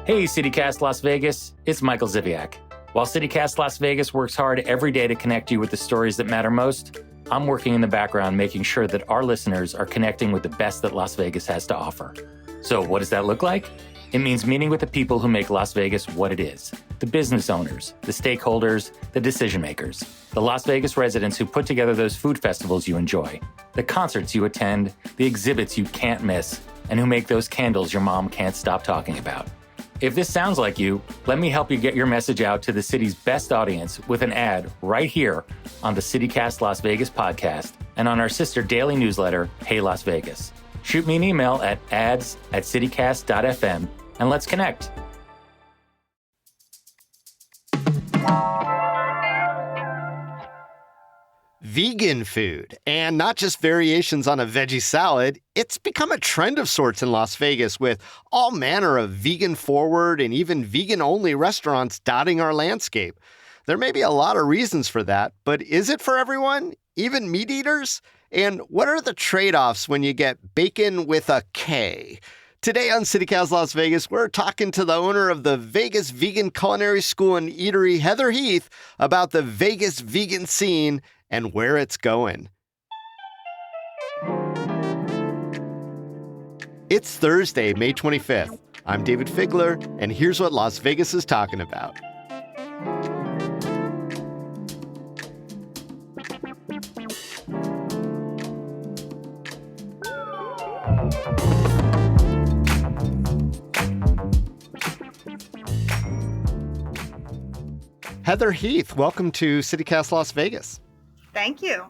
Hey, CityCast Las Vegas, it's Michael Ziviak. While CityCast Las Vegas works hard every day to connect you with the stories that matter most, I'm working in the background making sure that our listeners are connecting with the best that Las Vegas has to offer. So what does that look like? It means meeting with the people who make Las Vegas what it is. The business owners, the stakeholders, the decision makers, the Las Vegas residents who put together those food festivals you enjoy, the concerts you attend, the exhibits you can't miss, and who make those candles your mom can't stop talking about. If this sounds like you, let me help you get your message out to the city's best audience with an ad right here on the CityCast Las Vegas podcast and on our sister daily newsletter, Hey Las Vegas. Shoot me an email at ads@citycast.fm and let's connect. Vegan food, and not just variations on a veggie salad, it's become a trend of sorts in Las Vegas with all manner of vegan-forward and even vegan-only restaurants dotting our landscape. There may be a lot of reasons for that, but is it for everyone, even meat eaters? And what are the trade-offs when you get bacon with a K? Today on CityCast Las Vegas, we're talking to the owner of the Vegas Vegan Culinary School and Eatery, Heather Heath, about the Vegas vegan scene and where it's going. It's Thursday, May 25th. I'm David Figler, and here's what Las Vegas is talking about. Heather Heath, welcome to CityCast Las Vegas. Thank you.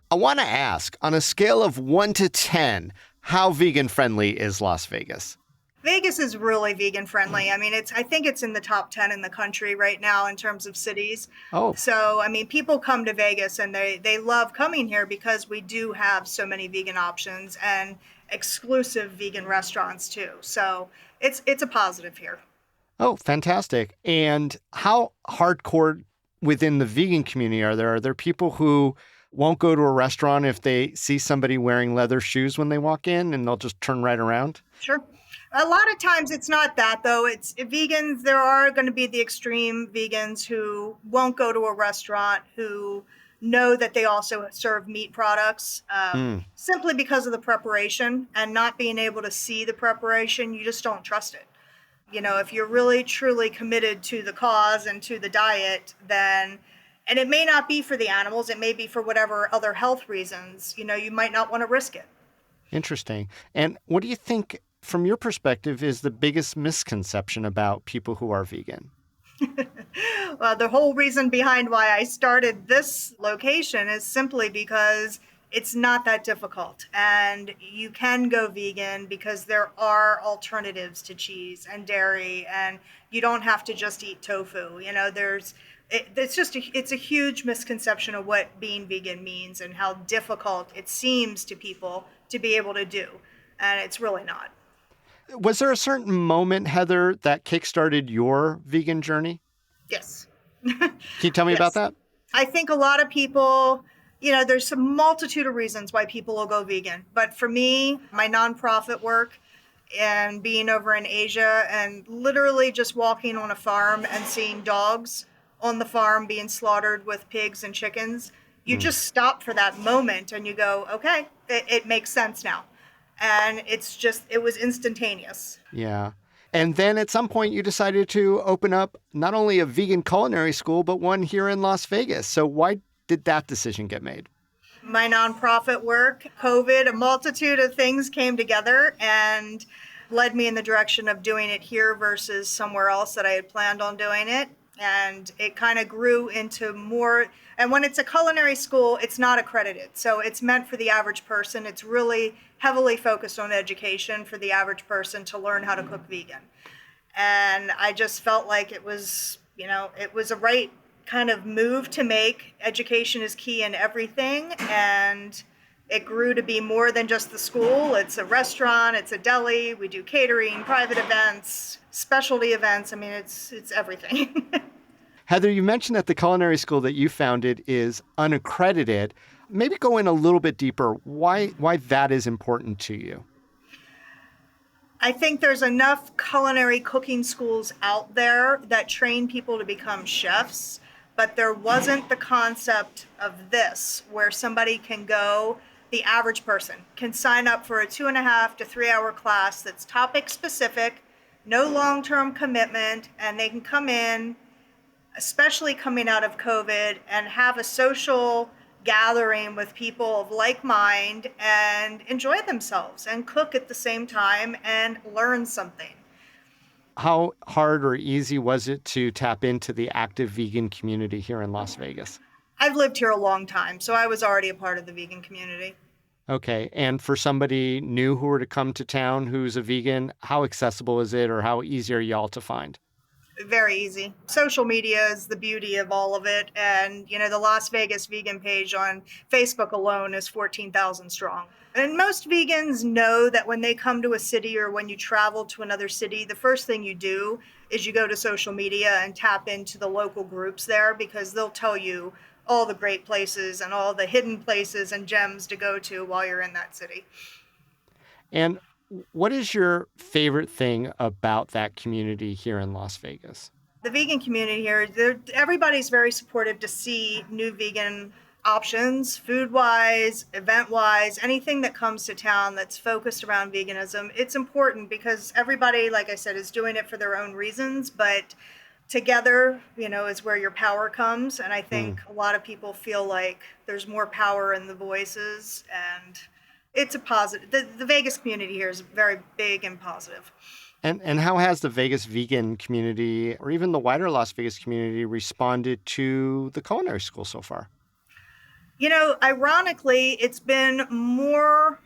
I want to ask, on a scale of 1 to 10, how vegan-friendly is Las Vegas? Vegas is really vegan friendly. I mean, I think it's in the top 10 in the country right now in terms of cities. Oh. So, I mean, people come to Vegas and they love coming here because we do have so many vegan options and exclusive vegan restaurants too. So it's a positive here. Oh, fantastic. And how hardcore within the vegan community are there? Are there people who won't go to a restaurant if they see somebody wearing leather shoes when they walk in and they'll just turn right around? Sure. A lot of times it's not that, though. It's vegans. There are going to be the extreme vegans who won't go to a restaurant, who know that they also serve meat products simply because of the preparation, and not being able to see the preparation. You just don't trust it. You know, if you're really, truly committed to the cause and to the diet, then, and it may not be for the animals, it may be for whatever other health reasons, you know, you might not want to risk it. Interesting. And what do you think, from your perspective, is the biggest misconception about people who are vegan? Well, the whole reason behind why I started this location is simply because it's not that difficult, and you can go vegan because there are alternatives to cheese and dairy, and you don't have to just eat tofu. You know, it's a huge misconception of what being vegan means and how difficult it seems to people to be able to do, and it's really not. Was there a certain moment, Heather, that kickstarted your vegan journey? Yes. Can you tell me about that? I think a lot of people, you know, there's a multitude of reasons why people will go vegan. But for me, my nonprofit work and being over in Asia and literally just walking on a farm and seeing dogs on the farm being slaughtered with pigs and chickens, you just stop for that moment and you go, okay, it makes sense now. And it was instantaneous. Yeah. And then at some point you decided to open up not only a vegan culinary school, but one here in Las Vegas. So why did that decision get made? My nonprofit work, COVID, a multitude of things came together and led me in the direction of doing it here versus somewhere else that I had planned on doing it. And it kind of grew into more. And when it's a culinary school, it's not accredited. So it's meant for the average person. It's really heavily focused on education for the average person to learn how to cook vegan. And I just felt like it was a right kind of move to make. Education is key in everything. And it grew to be more than just the school. It's a restaurant, it's a deli, we do catering, private events, specialty events. I mean, it's everything. Heather, you mentioned that the culinary school that you founded is unaccredited. Maybe go in a little bit deeper. Why that is important to you? I think there's enough culinary cooking schools out there that train people to become chefs, but there wasn't the concept of this where somebody can go, the average person can sign up for a 2.5 to 3 hour class that's topic specific, no long-term commitment, and they can come in, especially coming out of COVID, and have a social gathering with people of like mind and enjoy themselves and cook at the same time and learn something. How hard or easy was it to tap into the active vegan community here in Las Vegas? I've lived here a long time, so I was already a part of the vegan community. Okay. And for somebody new who were to come to town who's a vegan, how accessible is it or how easy are y'all to find? Very easy. Social media is the beauty of all of it. And, the Las Vegas vegan page on Facebook alone is 14,000 strong. And most vegans know that when they come to a city or when you travel to another city, the first thing you do is you go to social media and tap into the local groups there because they'll tell you all the great places and all the hidden places and gems to go to while you're in that city. And what is your favorite thing about that community here in Las Vegas? The vegan community here, everybody's very supportive to see new vegan options, food-wise, event-wise, anything that comes to town that's focused around veganism. It's important because everybody, like I said, is doing it for their own reasons, but together, is where your power comes. And I think a lot of people feel like there's more power in the voices, and it's a positive. The Vegas community here is very big and positive. And how has the Vegas vegan community or even the wider Las Vegas community responded to the culinary school so far? Ironically, it's been more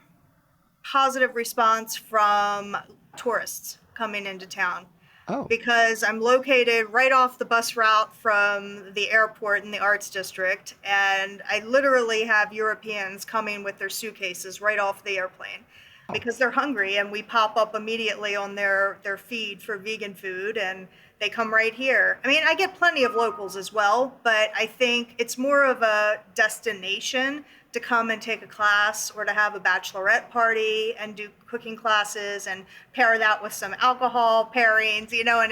positive response from tourists coming into town. Oh. Because I'm located right off the bus route from the airport in the Arts District, and I literally have Europeans coming with their suitcases right off the airplane because they're hungry, and we pop up immediately on their feed for vegan food, and they come right here. I mean, I get plenty of locals as well, but I think it's more of a destination to come and take a class or to have a bachelorette party and do cooking classes and pair that with some alcohol pairings, and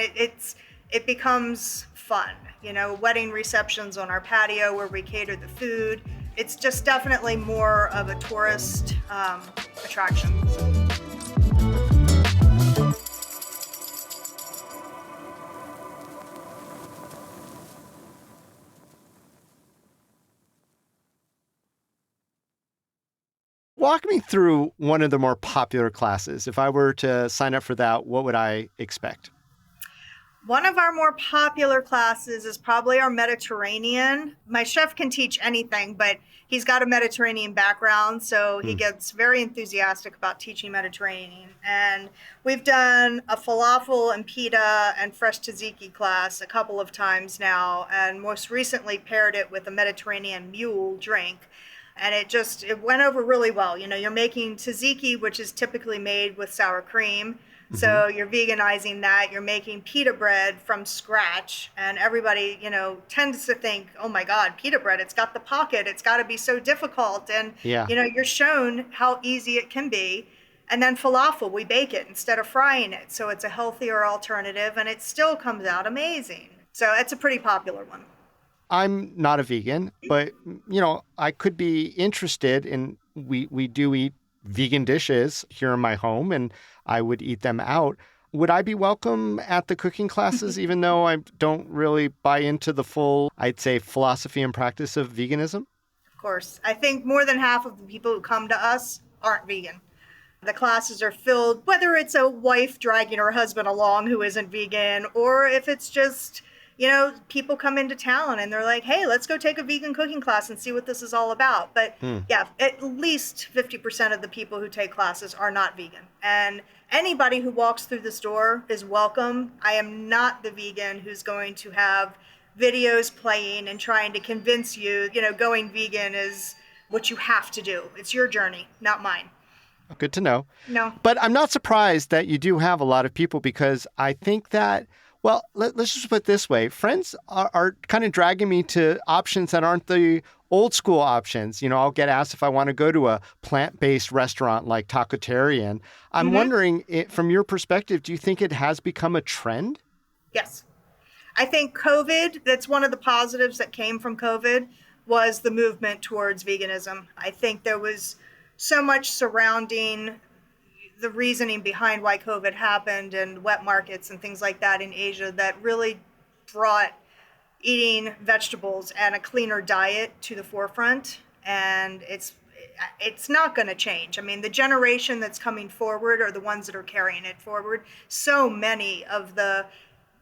it becomes fun. Wedding receptions on our patio where we cater the food. It's just definitely more of a tourist attraction. Walk me through one of the more popular classes. If I were to sign up for that, what would I expect? One of our more popular classes is probably our Mediterranean. My chef can teach anything, but he's got a Mediterranean background, so he gets very enthusiastic about teaching Mediterranean. And we've done a falafel and pita and fresh tzatziki class a couple of times now, and most recently paired it with a Mediterranean mule drink. And it went over really well. You're making tzatziki, which is typically made with sour cream. So you're veganizing that. You're making pita bread from scratch. And everybody, tends to think, oh my God, pita bread, it's got the pocket. It's got to be so difficult. And, you're shown how easy it can be. And then falafel, we bake it instead of frying it. So it's a healthier alternative and it still comes out amazing. So it's a pretty popular one. I'm not a vegan, but, I could be interested in, we do eat vegan dishes here in my home and I would eat them out. Would I be welcome at the cooking classes, even though I don't really buy into the full, I'd say, philosophy and practice of veganism? Of course. I think more than half of the people who come to us aren't vegan. The classes are filled, whether it's a wife dragging her husband along who isn't vegan, or if it's just people come into town and they're like, hey, let's go take a vegan cooking class and see what this is all about. But yeah, at least 50% of the people who take classes are not vegan. And anybody who walks through this door is welcome. I am not the vegan who's going to have videos playing and trying to convince you, going vegan is what you have to do. It's your journey, not mine. Good to know. No. But I'm not surprised that you do have a lot of people because I think that Well, let's just put it this way. Friends are kind of dragging me to options that aren't the old school options. I'll get asked if I want to go to a plant-based restaurant like Tacotarian. I'm wondering, from your perspective, do you think it has become a trend? Yes. I think that's one of the positives that came from COVID, was the movement towards veganism. I think there was so much surrounding the reasoning behind why COVID happened and wet markets and things like that in Asia that really brought eating vegetables and a cleaner diet to the forefront. And it's not going to change. I mean, the generation that's coming forward are the ones that are carrying it forward. So many of the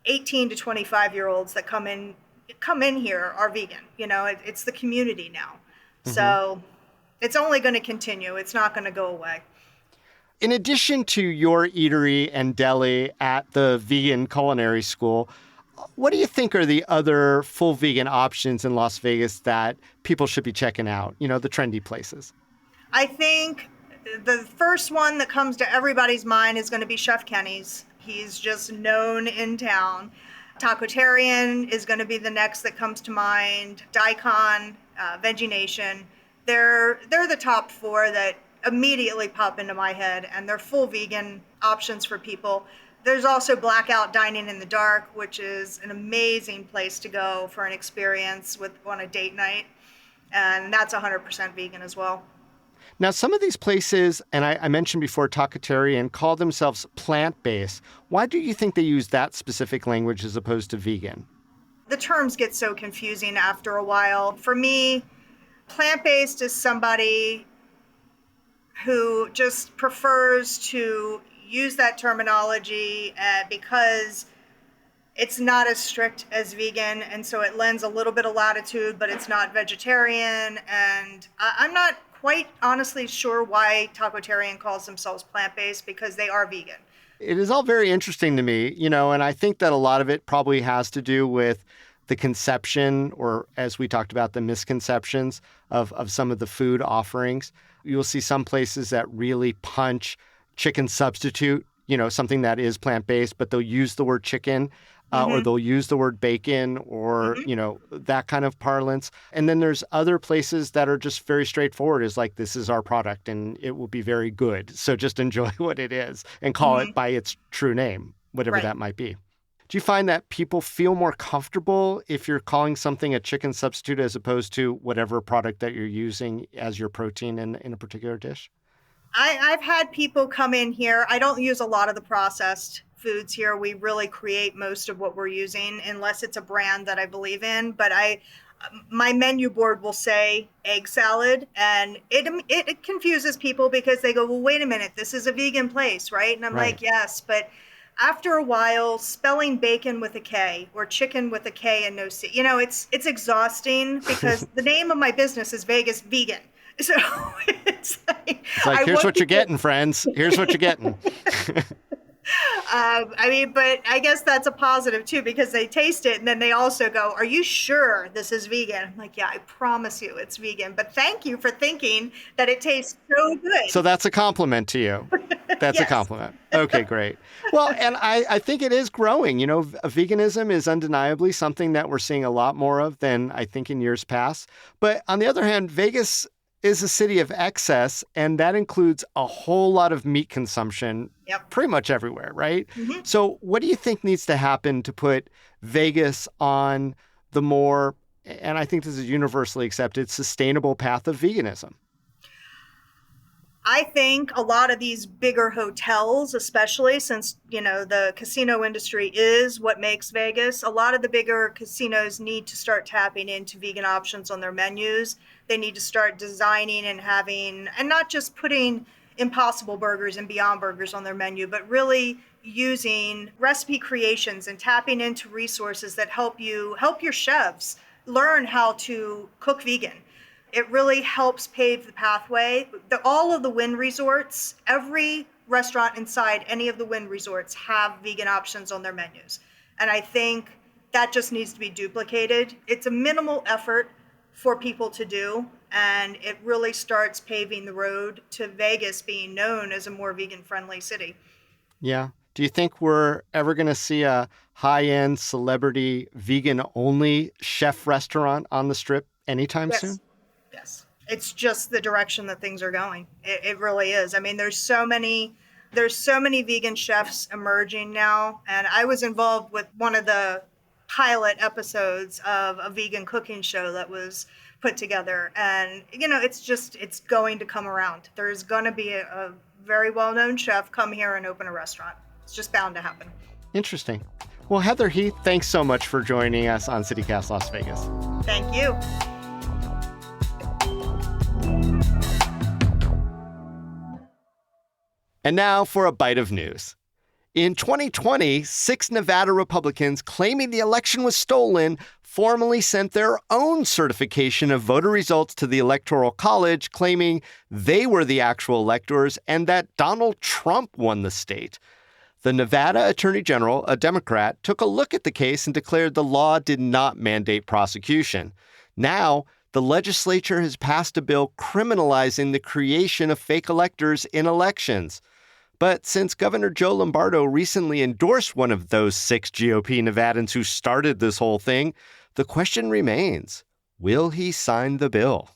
18 to 25-year-olds that come in here are vegan. It's the community now. So it's only going to continue. It's not going to go away. In addition to your eatery and deli at the Vegan Culinary School, what do you think are the other full vegan options in Las Vegas that people should be checking out? The trendy places. I think the first one that comes to everybody's mind is going to be Chef Kenny's. He's just known in town. Tacotarian is going to be the next that comes to mind. Daikon, Veggie Nation. They're the top four that immediately pop into my head, and they're full vegan options for people. There's also Blackout Dining in the Dark, which is an amazing place to go for an experience on a date night, and that's 100% vegan as well. Now, some of these places, and I mentioned before Tacotarian, call themselves plant-based. Why do you think they use that specific language as opposed to vegan? The terms get so confusing after a while. For me, plant-based is somebody who just prefers to use that terminology because it's not as strict as vegan, and so it lends a little bit of latitude, but it's not vegetarian. And I'm not quite honestly sure why Tacotarian calls themselves plant-based, because they are vegan. It is all very interesting to me, and I think that a lot of it probably has to do with the conception, or as we talked about, the misconceptions of some of the food offerings. You'll see some places that really punch chicken substitute, something that is plant-based, but they'll use the word chicken or they'll use the word bacon or, that kind of parlance. And then there's other places that are just very straightforward. It's like, this is our product and it will be very good. So just enjoy what it is and call it by its true name, whatever that might be. Do you find that people feel more comfortable if you're calling something a chicken substitute as opposed to whatever product that you're using as your protein in a particular dish? I've had people come in here. I don't use a lot of the processed foods here. We really create most of what we're using, unless it's a brand that I believe in. But my menu board will say egg salad, and it confuses people because they go, well, wait a minute, this is a vegan place, right? And I'm like, yes, but after a while, spelling bacon with a K or chicken with a K and no C, it's exhausting, because the name of my business is Vegas Vegan. So it's like here's what you're getting, friends. Here's what you're getting. But I guess that's a positive too, because they taste it and then they also go, are you sure this is vegan? I'm like, yeah, I promise you it's vegan, but thank you for thinking that it tastes so good. So that's a compliment to you. That's a compliment. Okay, great. Well, and I think it is growing. Veganism is undeniably something that we're seeing a lot more of than I think in years past. But on the other hand, Vegas is a city of excess, and that includes a whole lot of meat consumption pretty much everywhere, right? So what do you think needs to happen to put Vegas on the more, and I think this is universally accepted, sustainable path of veganism? I think a lot of these bigger hotels, especially since, the casino industry is what makes Vegas, a lot of the bigger casinos need to start tapping into vegan options on their menus. They need to start designing and having, and not just putting Impossible Burgers and Beyond Burgers on their menu, but really using recipe creations and tapping into resources that help your chefs learn how to cook vegan. It really helps pave the pathway. All of the Wynn resorts, every restaurant inside any of the Wynn resorts have vegan options on their menus. And I think that just needs to be duplicated. It's a minimal effort for people to do, and it really starts paving the road to Vegas being known as a more vegan-friendly city. Yeah, Do you think we're ever going to see a high-end celebrity vegan-only chef restaurant on the Strip anytime soon? Yes. It's just the direction that things are going. It really is. I mean, there's so many vegan chefs emerging now. And I was involved with one of the pilot episodes of a vegan cooking show that was put together. And, it's going to come around. There's going to be a very well-known chef come here and open a restaurant. It's just bound to happen. Interesting. Well, Heather Heath, thanks so much for joining us on CityCast Las Vegas. Thank you. And now for a bite of news. In 2020, 6 Nevada Republicans claiming the election was stolen formally sent their own certification of voter results to the Electoral College, claiming they were the actual electors and that Donald Trump won the state. The Nevada Attorney General, a Democrat, took a look at the case and declared the law did not mandate prosecution. Now, the legislature has passed a bill criminalizing the creation of fake electors in elections. But since Governor Joe Lombardo recently endorsed one of those 6 GOP Nevadans who started this whole thing, the question remains, will he sign the bill?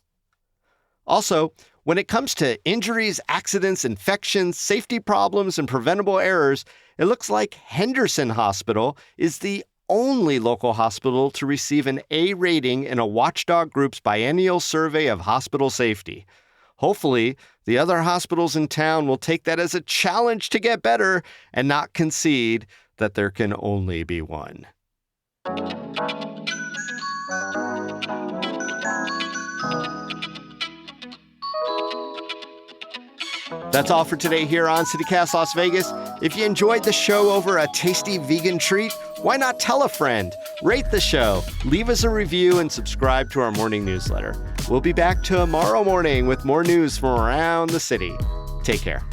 Also, when it comes to injuries, accidents, infections, safety problems, and preventable errors, it looks like Henderson Hospital is the only local hospital to receive an A rating in a Watchdog Group's biennial survey of hospital safety. Hopefully, the other hospitals in town will take that as a challenge to get better and not concede that there can only be one. That's all for today here on CityCast Las Vegas. If you enjoyed the show over a tasty vegan treat, why not tell a friend? Rate the show, leave us a review, and subscribe to our morning newsletter. We'll be back tomorrow morning with more news from around the city. Take care.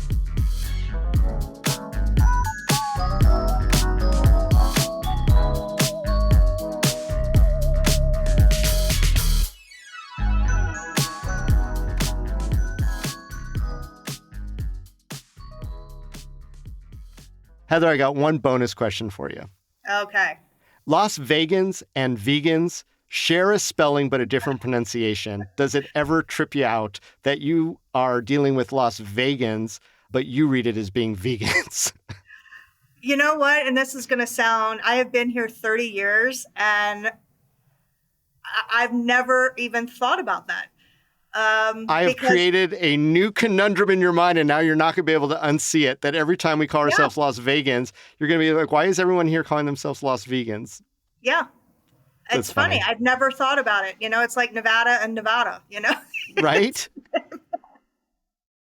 Heather, I got one bonus question for you. Okay. Las Vegans and vegans share a spelling but a different pronunciation. Does it ever trip you out that you are dealing with Las Vegans, but you read it as being vegans? You know what? And this is going to sound, I have been here 30 years and I've never even thought about that. I have created a new conundrum in your mind, and now you're not going to be able to unsee it, that every time we call ourselves Las Vegans, you're going to be like, why is everyone here calling themselves Las Vegans? Yeah. It's funny. I've never thought about it. It's like Nevada and Nevada, Right?